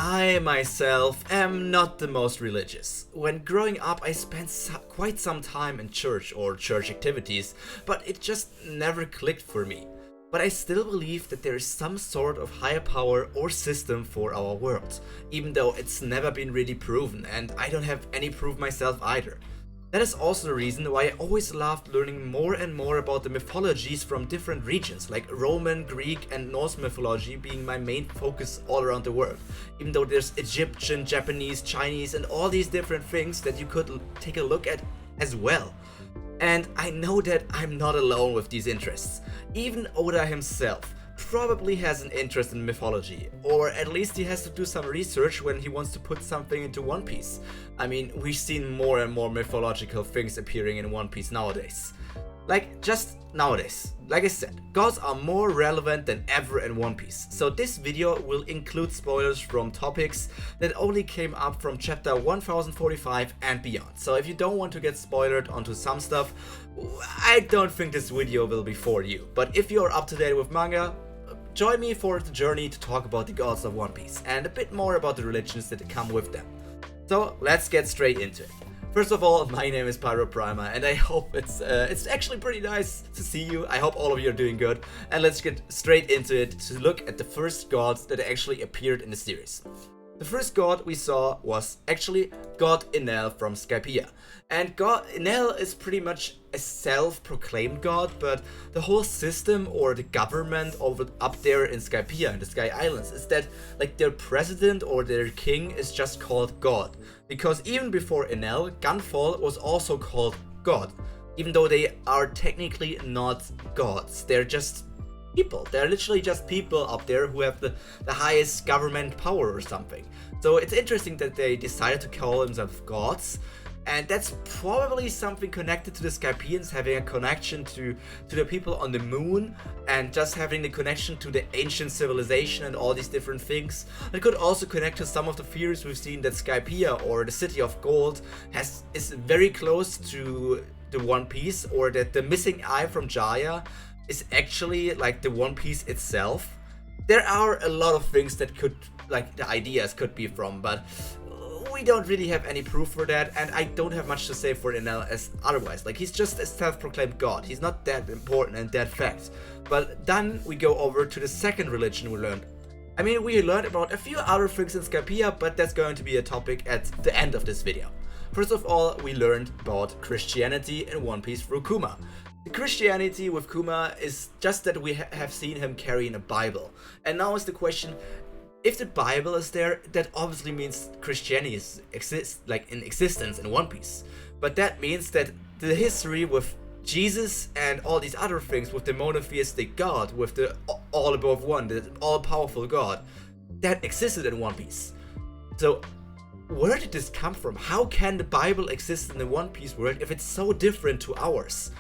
I myself am not the most religious. When growing up I spent quite some time in church or church activities, but it just never clicked for me. But I still believe that there is some sort of higher power or system for our world, even though it's never been really proven and I don't have any proof myself either. That is also the reason why I always loved learning more and more about the mythologies from different regions, like Roman, Greek and Norse mythology being my main focus all around the world, even though there's Egyptian, Japanese, Chinese and all these different things that you could take a look at as well. And I know that I'm not alone with these interests. Even Oda himself probably has an interest in mythology, or at least he has to do some research when he wants to put something into One Piece. I mean, we've seen more and more mythological things appearing in One Piece nowadays. Like, just nowadays. Like I said, gods are more relevant than ever in One Piece, so this video will include spoilers from topics that only came up from chapter 1045 and beyond. So if you don't want to get spoiled onto some stuff, I don't think this video will be for you. But if you're up to date with manga, join me for the journey to talk about the gods of One Piece and a bit more about the religions that come with them. So let's get straight into it. First of all, my name is Pyro Prima and I hope it's actually pretty nice to see you. I hope all of you are doing good, and let's get straight into it to look at the first gods that actually appeared in the series. The first god we saw was actually God Enel from Skypiea. And God Enel is pretty much a self-proclaimed god, but the whole system or the government over up there in Skypiea, in the Sky Islands, is that like their president or their king is just called God. Because even before Enel, Gunfall was also called God, even though they are technically not gods. They're just people. They're literally just people up there who have the highest government power or something. So it's interesting that they decided to call themselves gods, and that's probably something connected to the Skypians having a connection to the people on the moon, and just having the connection to the ancient civilization and all these different things. It could also connect to some of the theories we've seen that Skypiea, or the City of Gold, is very close to the One Piece, or that the missing eye from Jaya is actually like the One Piece itself. There are a lot of things that could, like, the ideas could be from, but we don't really have any proof for that, and I don't have much to say for Enel as otherwise. Like, he's just a self-proclaimed god. He's not that important and that fact. But then we go over to the second religion we learned. I mean, we learned about a few other things in Skypiea, but that's going to be a topic at the end of this video. First of all, we learned about Christianity in One Piece through Kuma. The Christianity with Kuma is just that we have seen him carrying a Bible. And now is the question, if the Bible is there, that obviously means Christianity exists, like in existence in One Piece. But that means that the history with Jesus and all these other things, with the monotheistic God, with the all above one, the all-powerful God, that existed in One Piece. So where did this come from? How can the Bible exist in the One Piece world if it's so different to ours?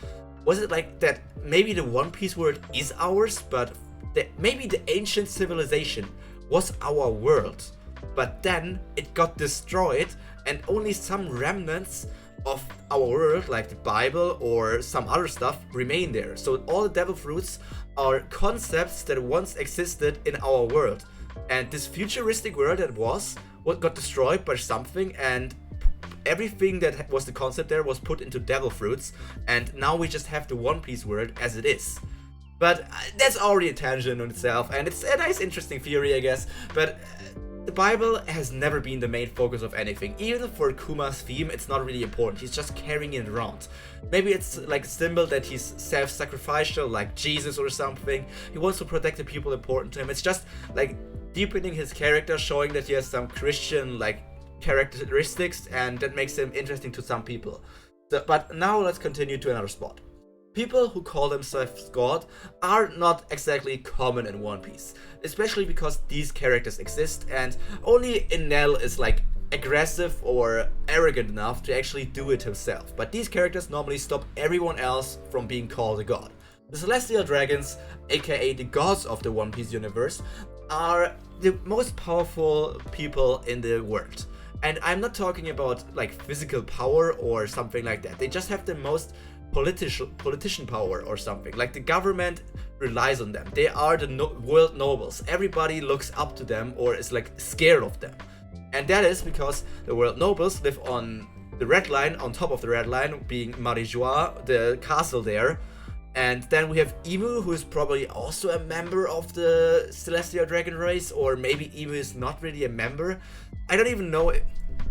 Was it like that maybe the One Piece world is ours, but maybe the ancient civilization was our world, but then it got destroyed and only some remnants of our world, like the Bible or some other stuff, remain there. So all the devil fruits are concepts that once existed in our world, and this futuristic world that was what got destroyed by something, and everything that was the concept there was put into devil fruits, and now we just have the One Piece world as it is. But that's already a tangent on itself, and it's a nice interesting theory, I guess. But the Bible has never been the main focus of anything. Even for Kuma's theme, it's not really important. He's just carrying it around. Maybe it's like a symbol that he's self-sacrificial, like Jesus or something. He wants to protect the people important to him. It's just like deepening his character, showing that he has some Christian like characteristics, and that makes him interesting to some people. So, but now let's continue to another spot. People who call themselves God are not exactly common in One Piece, especially because these characters exist, and only Enel is like aggressive or arrogant enough to actually do it himself. But these characters normally stop everyone else from being called a god. The Celestial Dragons, aka the gods of the One Piece universe, are the most powerful people in the world. And I'm not talking about like physical power or something like that. They just have the most politician power or something. Like the government relies on them. They are the world nobles. Everybody looks up to them or is like scared of them. And that is because the world nobles live on the red line, on top of the red line, being Marijois, the castle there. And then we have Emu, who is probably also a member of the Celestial Dragon race, or maybe Emu is not really a member. I don't even know.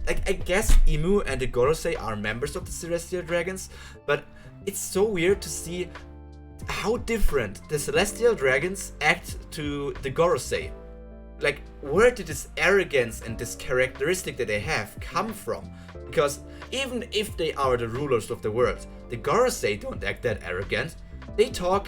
Like, I guess Emu and the Gorosei are members of the Celestial Dragons, but it's so weird to see how different the Celestial Dragons act to the Gorosei. Like, where did this arrogance and this characteristic that they have come from? Because even if they are the rulers of the world, the Gorosei don't act that arrogant. They talk,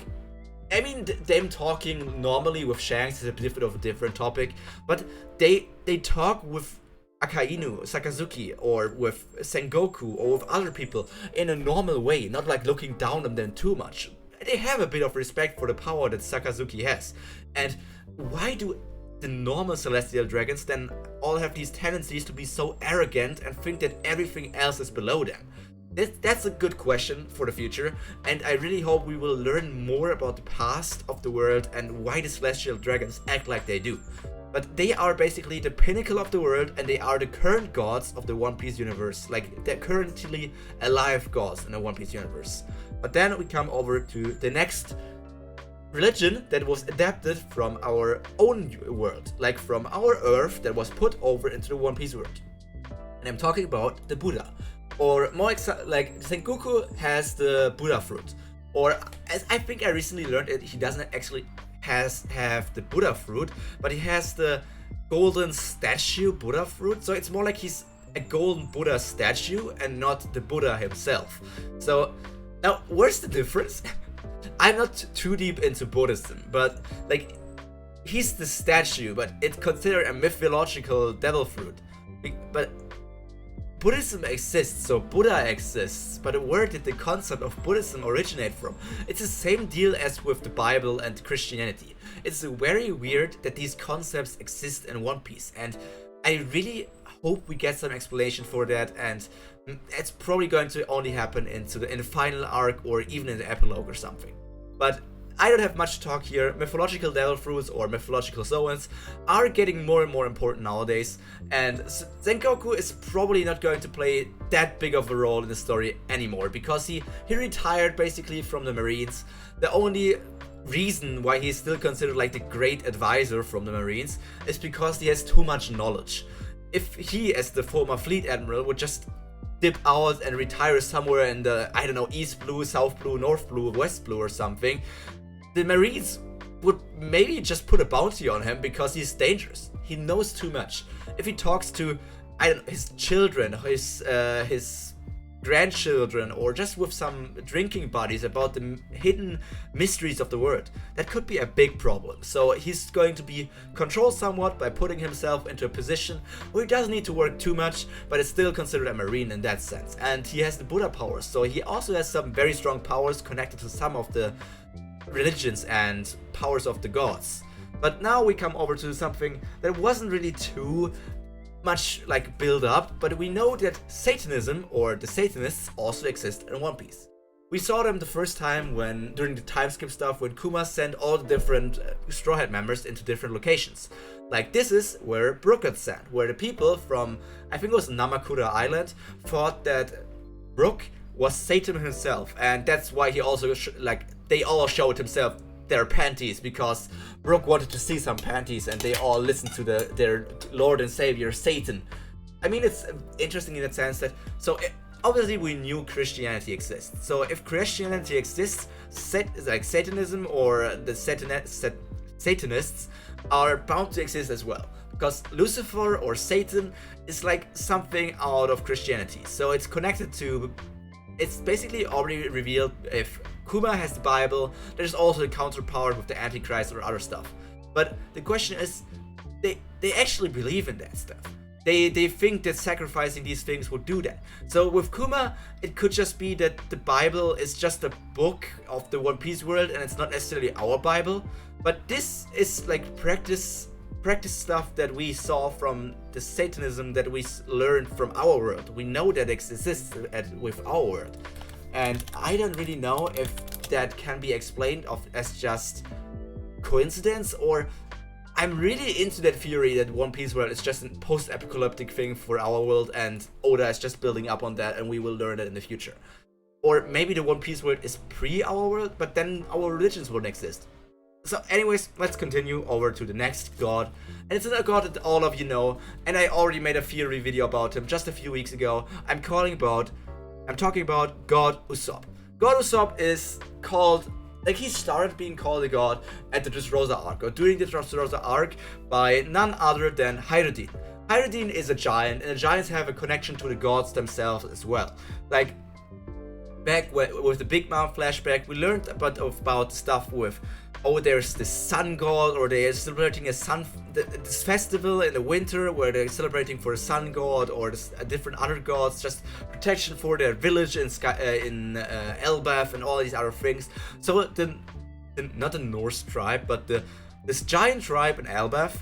I mean, them talking normally with Shanks is a bit of a different topic, but they talk with Akainu, Sakazuki, or with Sengoku, or with other people in a normal way, not like looking down on them too much. They have a bit of respect for the power that Sakazuki has. And why do the normal Celestial Dragons then all have these tendencies to be so arrogant and think that everything else is below them? That's a good question for the future, and I really hope we will learn more about the past of the world and why the Celestial Dragons act like they do. But they are basically the pinnacle of the world, and they are the current gods of the One Piece universe. Like, they're currently alive gods in the One Piece universe. But then we come over to the next religion that was adapted from our own world, like from our Earth that was put over into the One Piece world. And I'm talking about the Buddha. Or more like Sengoku has the Buddha fruit. Or as I think I recently learned it, he doesn't actually have the Buddha fruit, but he has the golden statue Buddha fruit. So it's more like he's a golden Buddha statue and not the Buddha himself. So now, where's the difference? I'm not too deep into Buddhism, but like, he's the statue, but it's considered a mythological devil fruit. But Buddhism exists, so Buddha exists, but where did the concept of Buddhism originate from? It's the same deal as with the Bible and Christianity. It's very weird that these concepts exist in One Piece, and I really hope we get some explanation for that, and it's probably going to only happen in the final arc or even in the epilogue or something. But I don't have much to talk here. Mythological devil fruits or mythological zoans are getting more and more important nowadays, and Sengoku is probably not going to play that big of a role in the story anymore because he retired basically from the Marines. The only reason why he's still considered like the great advisor from the Marines is because he has too much knowledge. If he, as the former fleet admiral, would just dip out and retire somewhere in the, I don't know, East Blue, South Blue, North Blue, West Blue or something, the Marines would maybe just put a bounty on him because he's dangerous. He knows too much. If he talks to, I don't know, his children, his grandchildren, or just with some drinking buddies about the hidden mysteries of the world, that could be a big problem. So he's going to be controlled somewhat by putting himself into a position where he doesn't need to work too much, but is still considered a Marine in that sense. And he has the Buddha powers, so he also has some very strong powers connected to some of the religions and powers of the gods. But now we come over to something that wasn't really too much like build up, but we know that Satanism, or the Satanists, also exist in One Piece. We saw them the first time during the time skip stuff, when Kuma sent all the different Straw Hat members into different locations. Like, this is where Brook got sent, where the people from, I think it was Namakura Island, thought that Brook was Satan himself, and that's why he also they all showed himself their panties, because Brook wanted to see some panties and they all listened to their Lord and Savior Satan. I mean, it's interesting in that sense that, obviously we knew Christianity exists. So if Christianity exists, like Satanism or the Satanists are bound to exist as well. Because Lucifer or Satan is like something out of Christianity. So it's connected to, it's basically already revealed if Kuma has the Bible, there's also a counterpart with the Antichrist or other stuff. But the question is, they actually believe in that stuff. They think that sacrificing these things would do that. So with Kuma, it could just be that the Bible is just a book of the One Piece world and it's not necessarily our Bible. But this is like practice stuff that we saw from the Satanism that we learned from our world. We know that it exists with our world. and I don't really know if that can be explained as just coincidence, or I'm really into that theory that One Piece world is just a post-apocalyptic thing for our world, and Oda is just building up on that, and we will learn it in the future. Or maybe the One Piece world is pre our world, but then our religions wouldn't exist. So anyways, let's continue over to the next god. And it's a god that all of you know, and I already made a theory video about him just a few weeks ago. I'm talking about God Usopp. God Usopp is called, like, he started being called a god at the Dressrosa arc, or during the Dressrosa arc, by none other than Hyrudean. Hyrudean is a giant, and the giants have a connection to the gods themselves as well. Like, back with the Big Mom flashback, we learned about stuff with, oh, there's the sun god, or they're celebrating this festival in the winter where they're celebrating for the sun god, or different other gods, just protection for their village in Elbaf and all these other things. So not the Norse tribe, but this giant tribe in Elbaf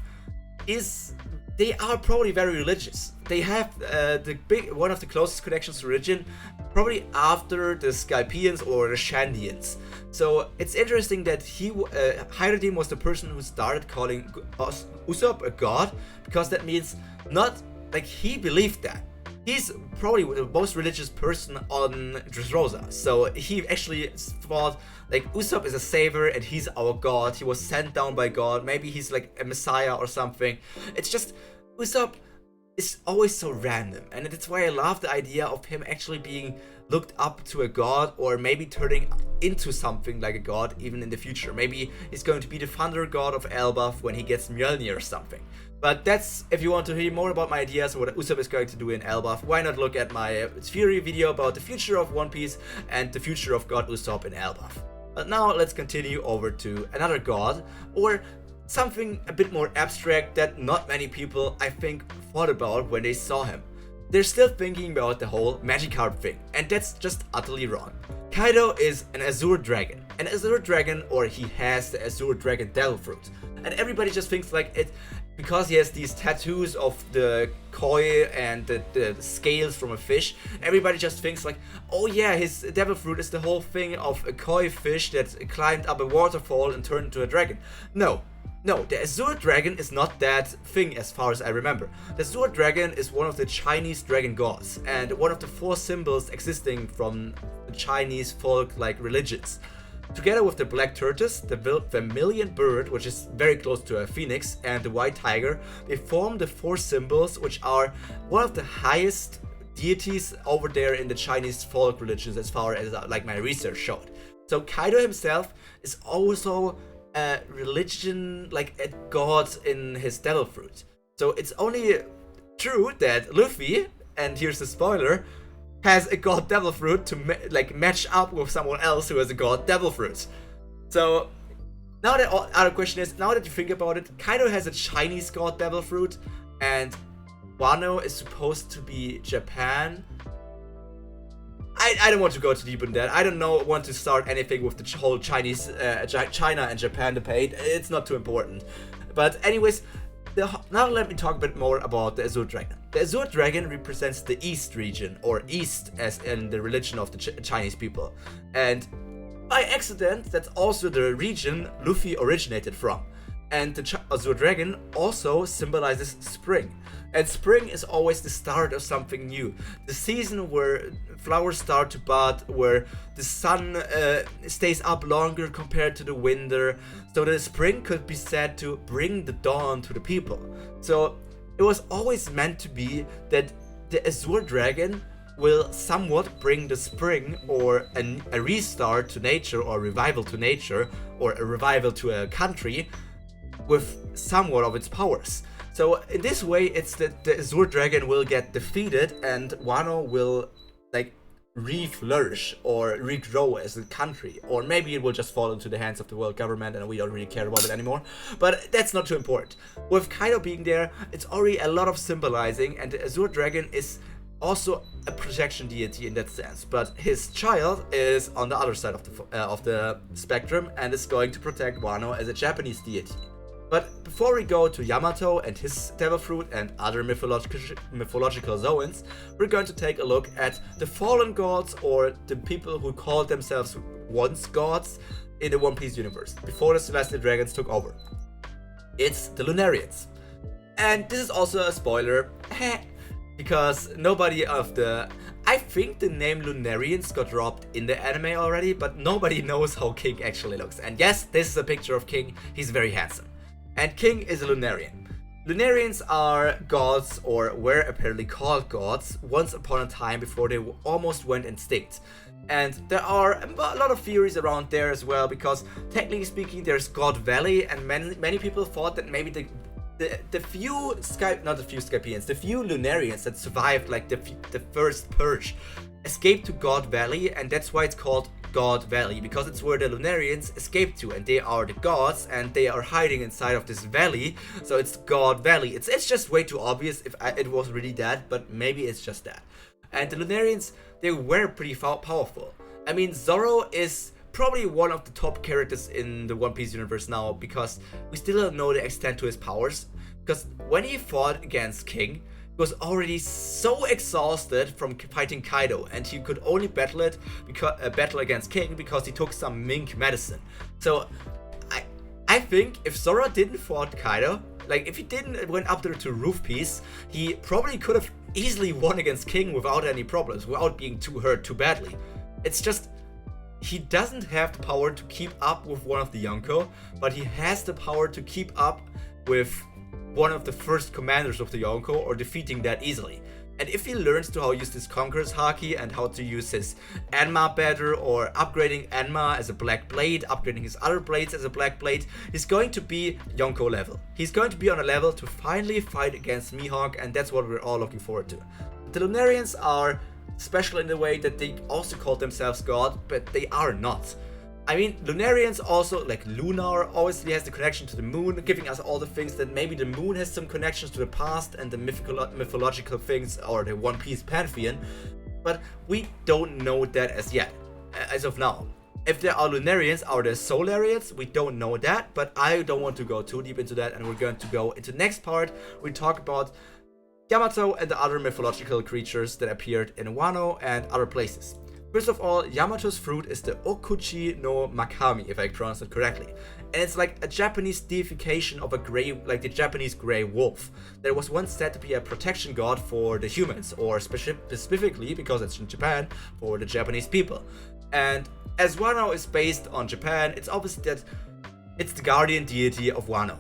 they are probably very religious. They have one of the closest connections to religion, probably after the Skypians or the Shandians. So it's interesting that Hyrudean was the person who started calling Usopp a god, because that means not like he believed that. He's probably the most religious person on Dressrosa, so he actually thought like Usopp is a savior and he's our god. He was sent down by God. Maybe he's like a messiah or something. It's just Usopp is always so random, and that's why I love the idea of him actually being looked up to a god, or maybe turning into something like a god even in the future. Maybe he's going to be the thunder god of Elbaf when he gets Mjolnir or something. But that's, if you want to hear more about my ideas of what Usopp is going to do in Elbaf, why not look at my theory video about the future of One Piece and the future of God Usopp in Elbaf. But now let's continue over to another god, or something a bit more abstract that not many people, I think, thought about when they saw him. They're still thinking about the whole Magikarp thing, and that's just utterly wrong. Kaido is an Azure Dragon. An Azure Dragon, or he has the Azure Dragon Devil Fruit. And everybody just thinks like it, because he has these tattoos of the koi and the scales from a fish, everybody just thinks like, oh yeah, his devil fruit is the whole thing of a koi fish that climbed up a waterfall and turned into a dragon. No, the Azure Dragon is not that thing as far as I remember. The Azure Dragon is one of the Chinese dragon gods, and one of the 4 symbols existing from the Chinese folk-like religions. Together with the black tortoise, the vermilion bird, which is very close to a phoenix, and the white tiger, they form the 4 symbols, which are one of the highest deities over there in the Chinese folk religions, as far as like my research showed. So Kaido himself is also a religion, like a god in his devil fruit. So it's only true that Luffy, and here's the spoiler, has a god devil fruit to match up with someone else who has a god devil fruit. So now the other question is, now that you think about it, Kaido has a Chinese god devil fruit, and Wano is supposed to be Japan. I don't want to go too deep in that. I don't want to start anything with the whole Chinese, China and Japan debate. It's not too important. But anyways, now let me talk a bit more about the Azure Dragon. The Azure Dragon represents the East region, or East as in the religion of the Chinese people. And by accident, that's also the region Luffy originated from. And the Azure Dragon also symbolizes spring. And spring is always the start of something new. The season where flowers start to bud, where the sun stays up longer compared to the winter. So the spring could be said to bring the dawn to the people. So it was always meant to be that the Azure Dragon will somewhat bring the spring, or a restart to nature, or a revival to nature, or a revival to a country with somewhat of its powers. So in this way, it's that the Azure Dragon will get defeated and Wano will like re-flourish or regrow as a country, or maybe it will just fall into the hands of the world government and we don't really care about it anymore, but that's not too important. With Kaido being there, it's already a lot of symbolizing, and the Azure Dragon is also a protection deity in that sense, but his child is on the other side of the spectrum and is going to protect Wano as a Japanese deity. But before we go to Yamato and his devil fruit and other mythological zoans, we're going to take a look at the fallen gods, or the people who called themselves once gods in the One Piece universe, before the Celestial Dragons took over. It's the Lunarians. And this is also a spoiler, because nobody of the... I think the name Lunarians got dropped in the anime already, but nobody knows how King actually looks. And yes, this is a picture of King, he's very handsome. And King is a Lunarian. Lunarians are gods, or were apparently called gods, once upon a time before they almost went extinct. And there are a lot of theories around there as well, because technically speaking there's God Valley, and many people thought that maybe the few Lunarians that survived like the first purge escaped to God Valley, and that's why it's called God Valley, because it's where the Lunarians escaped to, and they are the gods and they are hiding inside of this valley, so it's God Valley. It's just way too obvious if it was really that, but maybe it's just that. And the Lunarians, they were pretty powerful. I mean, Zoro is probably one of the top characters in the One Piece universe now, because we still don't know the extent to his powers, because when he fought against King, he was already so exhausted from fighting Kaido, and he could only battle against King because he took some mink medicine. So I think if Zoro didn't fought Kaido, like if he didn't went up there to Roof Piece, he probably could have easily won against King without any problems, without being too hurt too badly. It's just, he doesn't have the power to keep up with one of the Yonko, but he has the power to keep up with one of the first commanders of the Yonko, or defeating that easily. And if he learns to how to use this Conqueror's Haki and how to use his Enma better, or upgrading Enma as a black blade, upgrading his other blades as a black blade, he's going to be Yonko level. He's going to be on a level to finally fight against Mihawk, and that's what we're all looking forward to. The Lunarians are special in the way that they also call themselves God, but they are not. I mean, Lunarians also, like Lunar, obviously has the connection to the moon, giving us all the things that maybe the moon has some connections to the past and the mythological things, or the One Piece Pantheon, but we don't know that as yet, as of now. If there are Lunarians, are there Solarians? We don't know that, but I don't want to go too deep into that, and we're going to go into the next part. We talk about Yamato and the other mythological creatures that appeared in Wano and other places. First of all, Yamato's fruit is the Okuchi no Makami, if I pronounce it correctly. And it's like a Japanese deification of a grey, like the Japanese grey wolf. That was once said to be a protection god for the humans, or specifically, because it's in Japan, for the Japanese people. And as Wano is based on Japan, it's obvious that it's the guardian deity of Wano.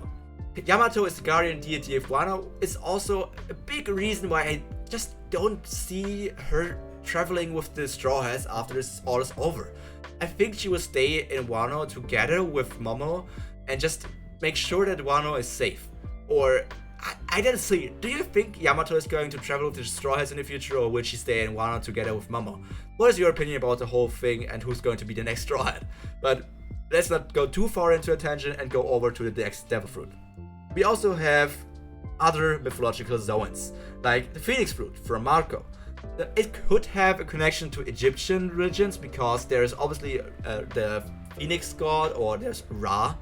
Yamato is the guardian deity of Wano. It's also a big reason why I just don't see her traveling with the Straw Hats after this all is over. I think she will stay in Wano together with Momo and just make sure that Wano is safe. Or I don't see. Do you think Yamato is going to travel with the Straw Hats in the future, or will she stay in Wano together with Momo? What is your opinion about the whole thing and who's going to be the next Straw Hat? But let's not go too far into a tangent and go over to the next Devil Fruit. We also have other mythological zoans, like the Phoenix Fruit from Marco. It could have a connection to Egyptian religions, because there's obviously the Phoenix god, or there's Ra,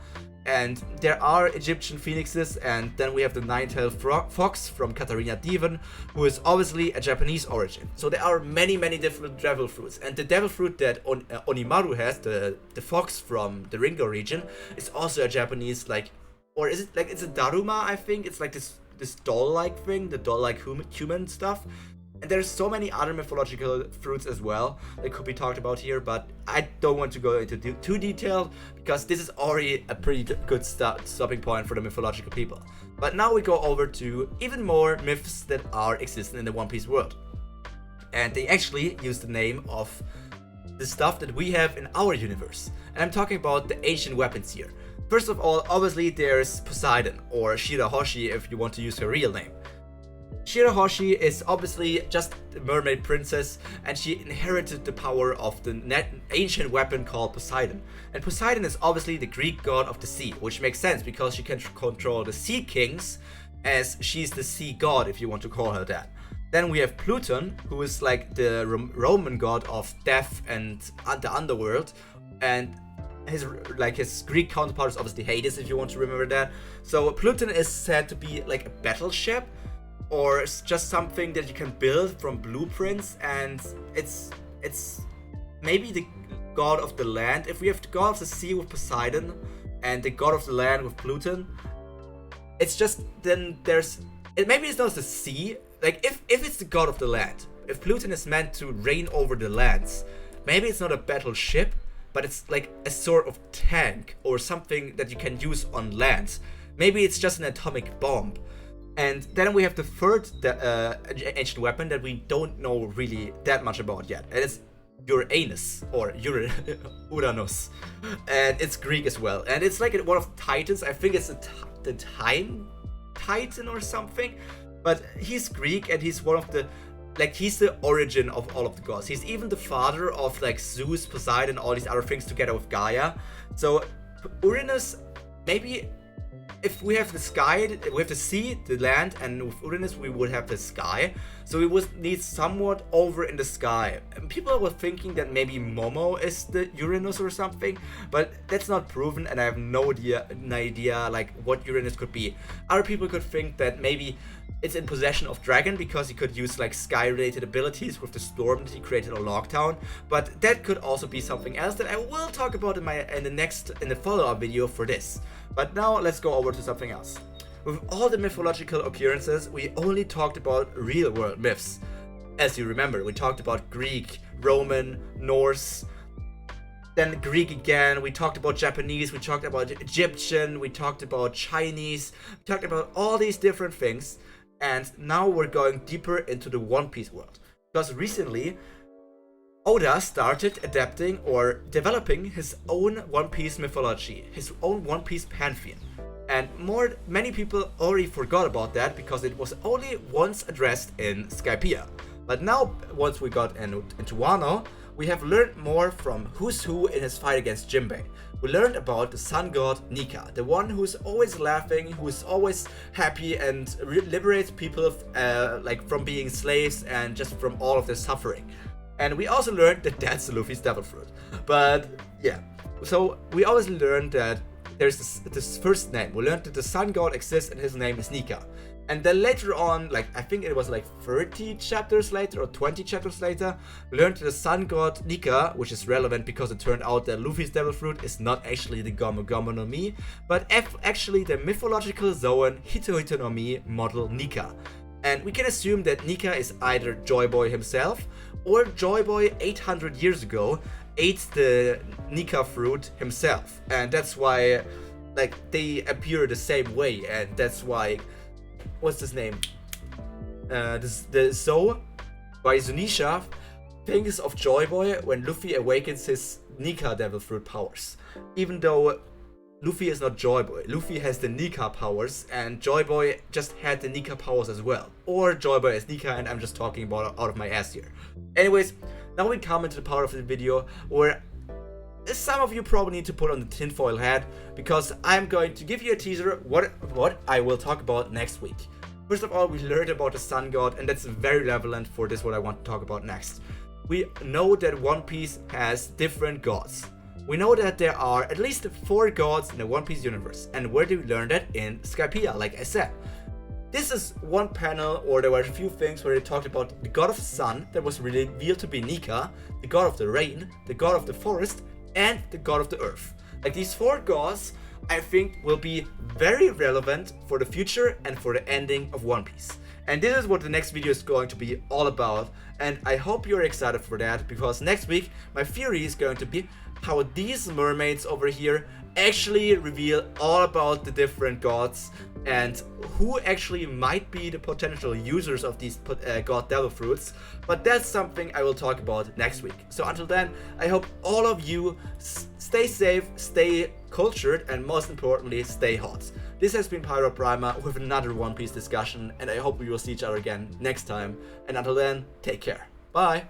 and there are Egyptian phoenixes, and then we have the nine-tailed fox from Katarina Devon, who is obviously a Japanese origin. So there are many different devil fruits, and the devil fruit that Onimaru has, the fox from the Ringo region, is also a Japanese, like, or is it like, it's a Daruma, I think? It's like this doll-like thing, the doll-like human stuff. And there's so many other mythological fruits as well that could be talked about here, but I don't want to go into too detailed, because this is already a pretty good stopping point for the mythological people. But now we go over to even more myths that are existing in the One Piece world. And they actually use the name of the stuff that we have in our universe. And I'm talking about the ancient weapons here. First of all, obviously there's Poseidon, or Shirahoshi if you want to use her real name. Shirahoshi is obviously just the mermaid princess, and she inherited the power of the ancient weapon called Poseidon. And Poseidon is obviously the Greek god of the sea, which makes sense because she can control the sea kings, as she's the sea god if you want to call her that. Then we have Pluton, who is like the Roman god of death and the underworld, and his Greek counterpart is obviously Hades, if you want to remember that. So Pluton is said to be like a battleship, or it's just something that you can build from blueprints, and it's maybe the god of the land. If we have the god of the sea with Poseidon and the god of the land with Pluton, it's just then maybe it's not the sea. Like if it's the god of the land, if Pluton is meant to reign over the lands, maybe it's not a battleship, but it's like a sort of tank or something that you can use on land. Maybe it's just an atomic bomb. And then we have the third ancient weapon that we don't know really that much about yet, and it's Uranus, or Uranus, and it's Greek as well, and it's like one of the Titans. I think it's the Time Titan or something, but he's Greek, and he's one of the, like, he's the origin of all of the gods. He's even the father of like Zeus, Poseidon, all these other things together with Gaia. So Uranus, maybe if we have the sky, we have the sea, the land, and with Uranus we would have the sky. So we would need somewhat over in the sky. And people were thinking that maybe Momo is the Uranus or something, but that's not proven, and I have no idea like what Uranus could be. Other people could think that maybe it's in possession of Dragon because he could use like sky-related abilities with the storm that he created on Lockdown. But that could also be something else that I will talk about in the follow-up video for this. But now let's go over to something else. With all the mythological occurrences, we only talked about real-world myths. As you remember, we talked about Greek, Roman, Norse, then Greek again, we talked about Japanese, we talked about Egyptian, we talked about Chinese, we talked about all these different things. And now we're going deeper into the One Piece world. Because recently, Oda started adapting or developing his own One Piece mythology, his own One Piece Pantheon. And many people already forgot about that because it was only once addressed in Skypiea. But now, once we got into Wano, we have learned more from Who's Who in his fight against Jinbei. We learned about the sun god Nika, the one who's always laughing, who's always happy and liberates people like from being slaves and just from all of their suffering. And we also learned that that's Luffy's devil fruit. But yeah, so we always learned that there's this first name. We learned that the sun god exists and his name is Nika. And then later on, like I think it was like 30 chapters later or 20 chapters later, we learned that the sun god Nika, which is relevant because it turned out that Luffy's devil fruit is not actually the Gomu Gomu no Mi, but actually the mythological Zoan Hito Hito no Mi model Nika. And we can assume that Nika is either Joy Boy himself, or Joy Boy 800 years ago ate the Nika fruit himself. And that's why like they appear the same way, and that's why, what's his name? The Zou by Zunisha thinks of Joy Boy when Luffy awakens his Nika devil fruit powers. Even though Luffy is not Joy Boy, Luffy has the Nika powers, and Joy Boy just had the Nika powers as well. Or Joy Boy is Nika, and I'm just talking about out of my ass here. Anyways, now we come into the part of the video where some of you probably need to put on the tinfoil hat, because I'm going to give you a teaser what I will talk about next week. First of all, we learned about the sun god, and that's very relevant for this what I want to talk about next. We know that One Piece has different gods. We know that there are at least 4 gods in the One Piece universe, and where did we learn that? In Skypiea, like I said. This is one panel, or there were a few things where they talked about the god of the sun that was revealed to be Nika, the god of the rain, the god of the forest, and the god of the earth. Like these 4 gods, I think will be very relevant for the future and for the ending of One Piece. And this is what the next video is going to be all about, and I hope you're excited for that, because next week my theory is going to be how these mermaids over here actually reveal all about the different gods and who actually might be the potential users of these god devil fruits. But that's something I will talk about next week. So until then, I hope all of you stay safe, stay cultured, and most importantly, stay hot. This has been Pyro Prima with another One Piece discussion, and I hope we will see each other again next time. And until then, take care. Bye!